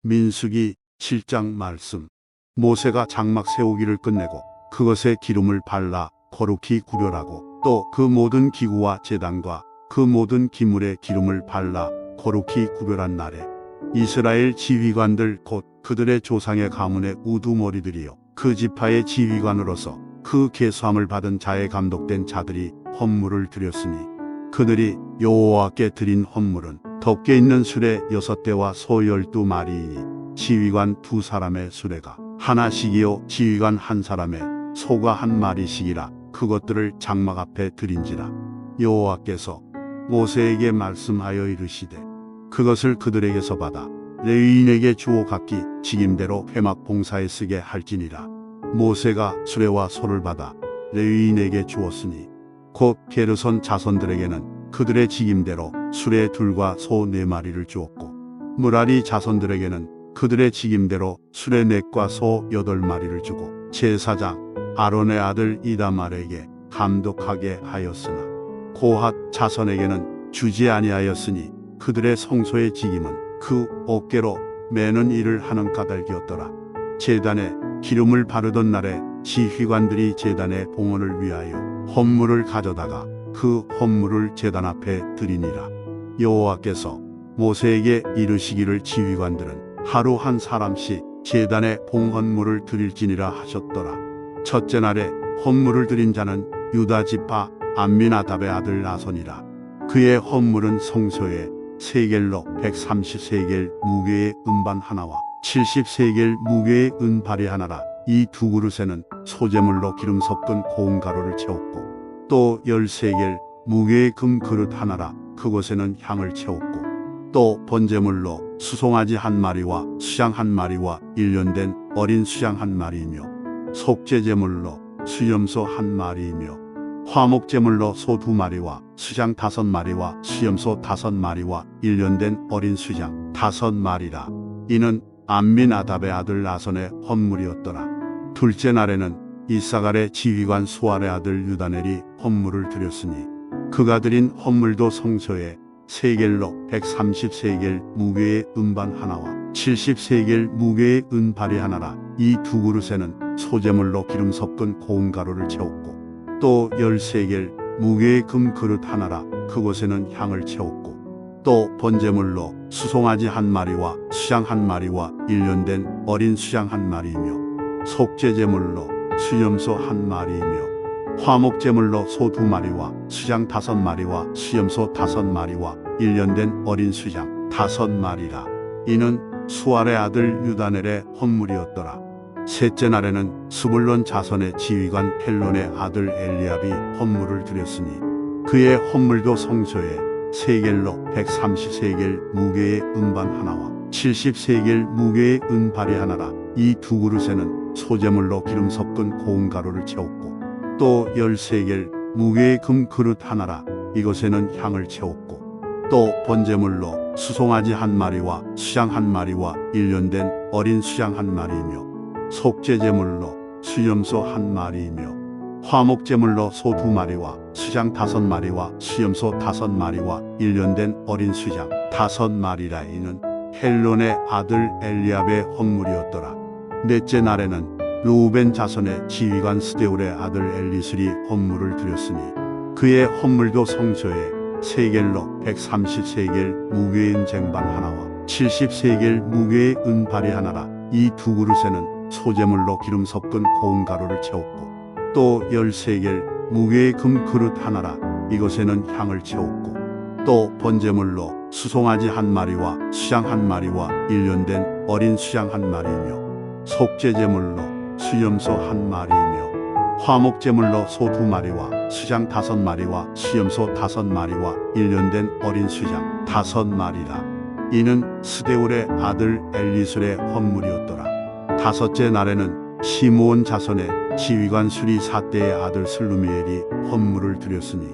민수기 7장 말씀. 모세가 장막 세우기를 끝내고 그것에 기름을 발라 거룩히 구별하고 또 그 모든 기구와 제단과 그 모든 기물에 기름을 발라 거룩히 구별한 날에 이스라엘 지휘관들 곧 그들의 조상의 가문의 우두머리들이요 그 지파의 지휘관으로서 그 계수함을 받은 자에 감독된 자들이 헌물을 드렸으니 그들이 여호와께 드린 헌물은 덮개 있는 수레 6대와 소 12마리이니 지휘관 2사람의 수레가 하나씩이요 지휘관 1사람의 소가 1마리씩이라 그것들을 장막 앞에 드린지라. 여호와께서 모세에게 말씀하여 이르시되 그것을 그들에게서 받아 레위인에게 주어 각기 직임대로 회막 봉사에 쓰게 할지니라. 모세가 수레와 소를 받아 레위인에게 주었으니 곧 게르손 자손들에게는 그들의 직임대로 수레 2과 소 4마리를 주었고 무라리 자손들에게는 그들의 직임대로 수레 4과 소 8마리를 주고 제사장 아론의 아들 이다말에게 감독하게 하였으나 고핫 자손에게는 주지 아니하였으니 그들의 성소의 직임은 그 어깨로 매는 일을 하는 까닭이었더라. 제단에 기름을 바르던 날에 지휘관들이 제단의 봉헌을 위하여 헌물을 가져다가 그 헌물을 제단 앞에 드리니라. 여호와께서 모세에게 이르시기를 지휘관들은 하루 한 사람씩 제단에 봉헌물을 드릴지니라 하셨더라. 첫째 날에 헌물을 드린 자는 유다 지파 암미나답의 아들 나손이라. 그의 헌물은 성소에 세겔로 130세겔 무게의 은반 하나와 70세겔 무게의 은발이 하나라. 이 2그릇에는 소재물로 기름 섞은 고운 가루를 채웠고 또 10세겔 무게의 금 그릇 하나라. 그곳에는 향을 채웠고 또 번제물로 수송아지 1마리와 수양 1마리와 1년 된 어린 수양 1마리이며 속죄제물로 수염소 1마리이며 화목제물로 소 2마리와 수양 5마리와 수염소 5마리와 1년 된 어린 수양 5마리라. 이는 암미나답의 아들 나손의 헌물이었더라. 둘째 날에는 이사갈의 지휘관 수알의 아들 유다넬이 헌물을 드렸으니 그가 드린 헌물도 성소에 세겔로 130세겔 무게의 은반 하나와 70세겔 무게의 은발이 하나라. 이 2그릇에는 소재물로 기름 섞은 고운 가루를 채웠고 또 10세겔 무게의 금 그릇 하나라. 그곳에는 향을 채웠고 또 번제물로 수송아지 1마리와 수양 1마리와 1년 된 어린 수양 1마리이며 속죄제물로 수염소 1마리이며 화목제물로 소 2마리와 수양 5마리와 수염소 5마리와 1년 된 어린 수양 5마리라. 이는 수알의 아들 유다넬의 헌물이었더라. 셋째 날에는 스불론 자손의 지휘관 헬론의 아들 엘리압이 헌물을 드렸으니 그의 헌물도 성소에 세겔로 130세겔 무게의 은반 하나와 70세겔 무게의 은발이 하나라. 이 2그릇에는 소재물로 기름 섞은 고운 가루를 채웠고 또 10세겔 무게의 금 그릇 하나라. 이것에는 향을 채웠고 또 번제물로 수송아지 1마리와 수양 1마리와 1년 된 어린 수양 1마리이며 속죄제물로 수염소 1마리이며 화목제물로 소 2마리와 수양 5마리와 수염소 5마리와 1년 된 어린 수양 5마리라. 이는 헬론의 아들 엘리압의 헌물이었더라. 넷째 날에는 르우벤 자손의 지휘관 스데울의 아들 엘리술이 헌물을 드렸으니 그의 헌물도 성소에 세겔로 130세겔 무게의 쟁반 하나와 70세겔 무게의 은발이 하나라. 이 2그릇에는 소재물로 기름 섞은 고운 가루를 채웠고 또 10세겔 무게의 금 그릇 하나라. 이것에는 향을 채웠고 또 번제물로 수송아지 1마리와 수양 1마리와 1년 된 어린 수양 1마리이며 속죄제물로 수염소 1마리이며 화목제물로 소 2마리와 수양 5마리와 수염소 5마리와 1년 된 어린 수양 5마리라. 이는 스데울의 아들 엘리술의 헌물이었더라. 다섯째 날에는 시므온 자손의 지휘관 수리 사대의 아들 슬루미엘이 헌물을 드렸으니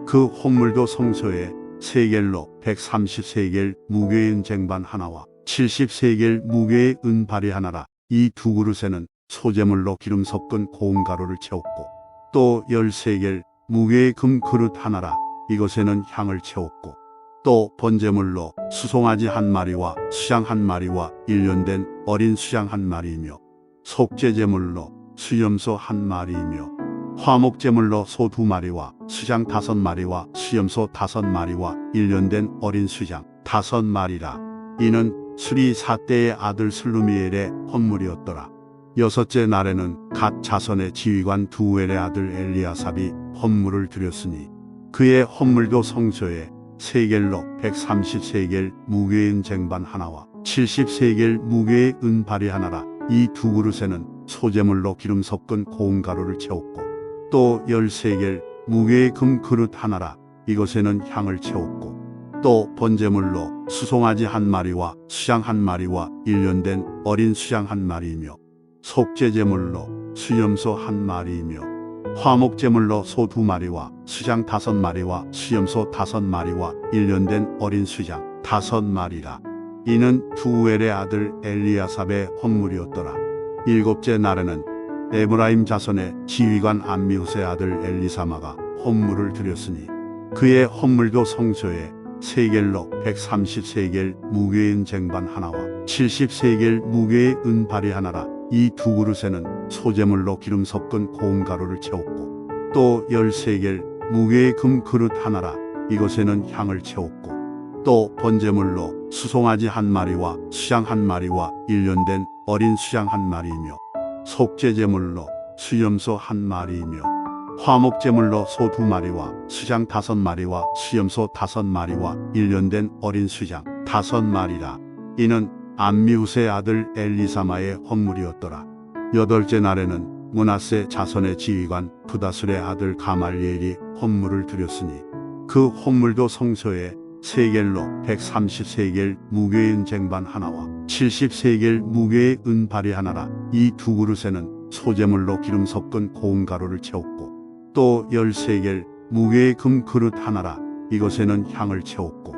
그 헌물도 성소에 세겔로 130세겔 무게의 쟁반 하나와 70세겔 무게의 은발이 하나라. 이 2그릇에는 소재물로 기름 섞은 고운 가루를 채웠고 또 10세겔 무게의 금 그릇 하나라. 이것에는 향을 채웠고 또 번제물로 수송아지 한 마리와 수양 한 마리와 1년 된 어린 수양 한 마리이며 속죄제물로 수염소 한 마리이며 화목제물로 소 2마리와 수양 5마리와 수염소 5마리와 1년 된 어린 수양 5마리라. 이는 수리 4대의 아들 슬루미엘의 헌물이었더라. 여섯째 날에는 갓 자손의 지휘관 두엘의 아들 엘리아삽이 헌물을 드렸으니 그의 헌물도 성소에 세겔로 130세겔 무게의 쟁반 하나와 70세겔 무게의 은발이 하나라. 이 2그릇에는 소제물로 기름 섞은 고운 가루를 채웠고 또 10세겔 무게의 금 그릇 하나라. 이것에는 향을 채웠고 또 번제물로 수송아지 한 마리와 수양 한 마리와 1년 된 어린 수양 한 마리이며 속죄제물로 수염소 한 마리이며 화목제물로 소 2마리와 수양 5마리와 수염소 5마리와 1년 된 어린 수양 5마리라. 이는 두엘의 아들 엘리아삽의 헌물이었더라. 일곱째 날에는 에브라임 자손의 지휘관 암미후스의 아들 엘리사마가 헌물을 드렸으니 그의 헌물도 성소에 세겔로 130세겔 무게의 쟁반 하나와 70세겔 무게의 은발이 하나라. 이 2그릇에는 소제물로 기름 섞은 고운 가루를 채웠고 또 10세겔 무게의 금 그릇 하나라. 이것에는 향을 채웠고 또 번제물로 수송아지 한 마리와 수양 한 마리와 1년 된 어린 수양 한 마리이며 속죄제물로 수염소 한 마리이며 화목제물로 소 2마리와 수양 5마리와 수염소 5마리와 1년 된 어린 수양 5마리라. 이는 암미후스의 아들 엘리사마의 헌물이었더라. 여덟째 날에는 므낫세 자손의 지휘관 부다술의 아들 가말리엘이 헌물을 드렸으니 그 헌물도 성소에 세겔로 130세겔 무게의 쟁반 하나와 70세겔 무게의 은발이 하나라. 이 2그릇에는 소제물로 기름 섞은 고운 가루를 채웠고 또 10세겔 무게의 금 그릇 하나라. 이것에는 향을 채웠고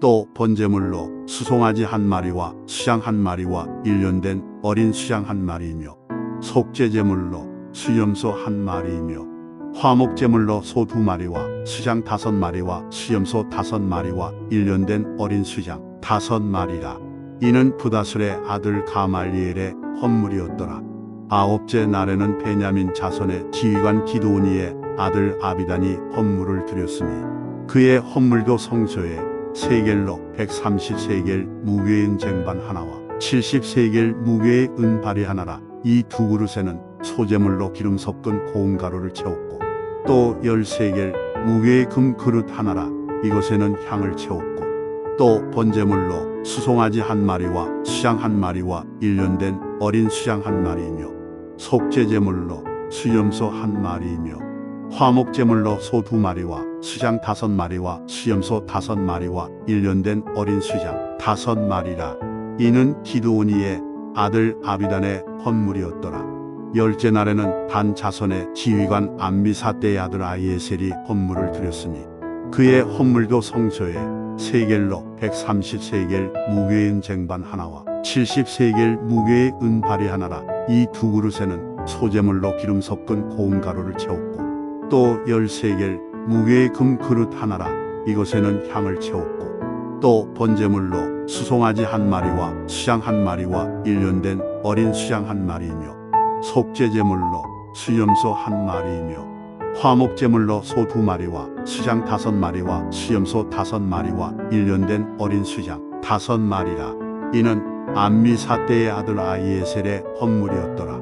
또 번제물로 수송아지 한 마리와 수양 한 마리와 1년 된 어린 수양 한 마리이며 속죄제물로 수염소 한 마리이며 화목제물로 소 2마리와 수양 5마리와 수염소 5마리와 1년 된 어린 수양 5마리라. 이는 부다술의 아들 가말리엘의 헌물이었더라. 아홉째 날에는 베냐민 자손의 지휘관 기드오니의 아들 아비단이 헌물을 드렸으니 그의 헌물도 성소에 세겔로 130세겔 무게의 쟁반 하나와 70세겔 무게의 은발이 하나라. 이 2그릇에는 소제물로 기름 섞은 고운 가루를 채웠고 또 10세겔 무게의 금 그릇 하나라. 이것에는 향을 채웠고 또 번제물로 수송아지 한 마리와 수양 한 마리와 1년 된 어린 수양 한 마리이며 속죄제물로 수염소 한 마리이며 화목제물로 소 2마리와 수양 5마리와 수염소 5마리와 1년 된 어린 수양 5마리라. 이는 기드오니의 아들 아비단의 헌물이었더라. 열째 날에는 단 자손의 지휘관 암미사대의 아들 아이에셀이 헌물을 드렸으니 그의 헌물도 성소에 세겔로 130세겔 무게의 쟁반 하나와 70세겔 무게의 은발이 하나라. 이 2그릇에는 소제물로 기름 섞은 고운 가루를 채웠고 또 10세겔 무게의 금 그릇 하나라. 이것에는 향을 채웠고 또 번제물로 수송아지 한 마리와 수양 한 마리와 1년 된 어린 수양 한 마리이며 속죄제물로 수염소 한 마리이며 화목제물로 소 2마리와 수양 5마리와 수염소 5마리와 1년 된 어린 수양 5마리라. 이는 암미사대의 아들 아이에셀의 헌물이었더라.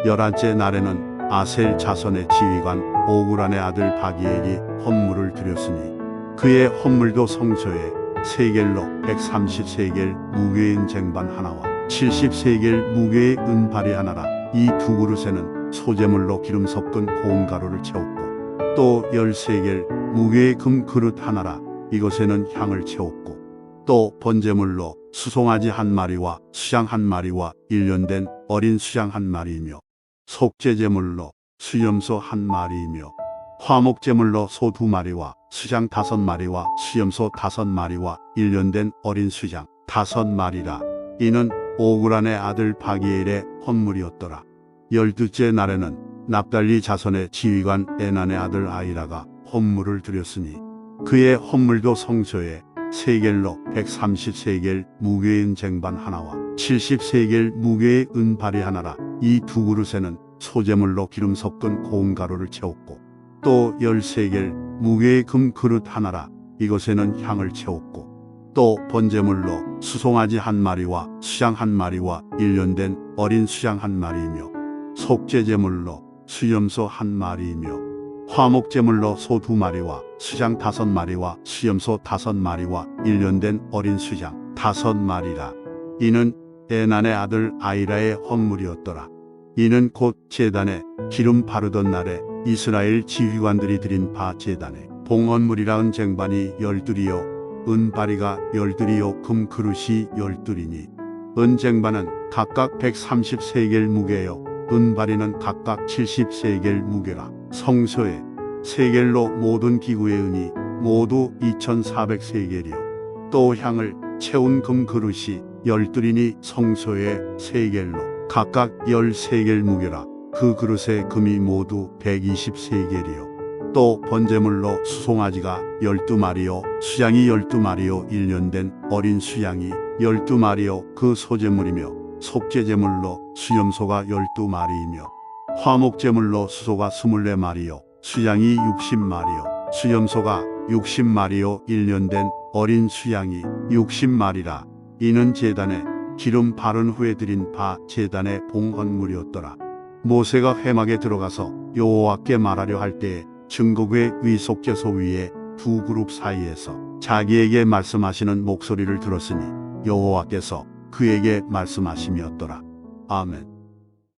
11째 날에는 아셀 자손의 지휘관 오그란의 아들 바기엘이 헌물을 드렸으니 그의 헌물도 성소에 세겔로 130세겔 무게의 쟁반 하나와 70세겔 무게의 은발이 하나라. 이 2그릇에는 소제물로 기름 섞은 고운 가루를 채웠고 또 10세겔 무게의 금 그릇 하나라. 이것에는 향을 채웠고 또 번제물로 수송아지 한 마리와 수양 한 마리와 1년 된 어린 수양 한 마리이며 속죄제물로 수염소 한 마리이며 화목제물로 소 2마리와 수양 5마리와 수염소 5마리와 1년 된 어린 수양 5마리라. 이는 오그란의 아들 바기엘의 헌물이었더라. 12째 날에는 납달리 자손의 지휘관 에난의 아들 아이라가 헌물을 드렸으니 그의 헌물도 성소에 세겔로 130세겔 무게의 은쟁반 하나와 70세겔 무게의 은발이 하나라. 이 두 그릇에는 소재물로 기름 섞은 고운 가루를 채웠고 또 10세겔 무게의 금 그릇 하나라. 이것에는 향을 채웠고 또 번제물로 수송아지 한 마리와 수양 한 마리와 1년 된 어린 수양 한 마리이며 속죄제물로 수염소 한 마리이며 화목제물로 소 2마리와 수양 5마리와 수염소 5마리와 1년 된 어린 수양 5마리라. 이는 에난의 아들 아이라의 헌물이었더라. 이는 곧 제단에 기름 바르던 날에 이스라엘 지휘관들이 드린 바 제단에 봉헌물이라 은쟁반이 12이요 은바리가 12이요 금 그릇이 12이니 은쟁반은 각각 130세겔 무게요 은바리는 각각 70세겔 무게라. 성소에 세겔로 모든 기구의 은이 모두 2400세겔이요 또 향을 채운 금 그릇이 12이니 성소에 세겔로 각각 10세겔 무게라. 그 그릇의 금이 모두 120세겔이요 또 번제물로 수송아지가 12마리요 수양이 12마리요 1년 된 어린 수양이 12마리요 그 소제물이며 속죄제물로 수염소가 12마리이며 화목제물로 수소가 24마리요 수양이 60마리요 수염소가 60마리요 1년 된 어린 수양이 60마리라. 이는 제단에 기름 바른 후에 드린 바 제단의 봉헌물이었더라. 모세가 회막에 들어가서 여호와께 말하려 할 때에 증거궤 위 속죄소 위에 두 그룹 사이에서 자기에게 말씀하시는 목소리를 들었으니 여호와께서 그에게 말씀하심이었더라. 아멘.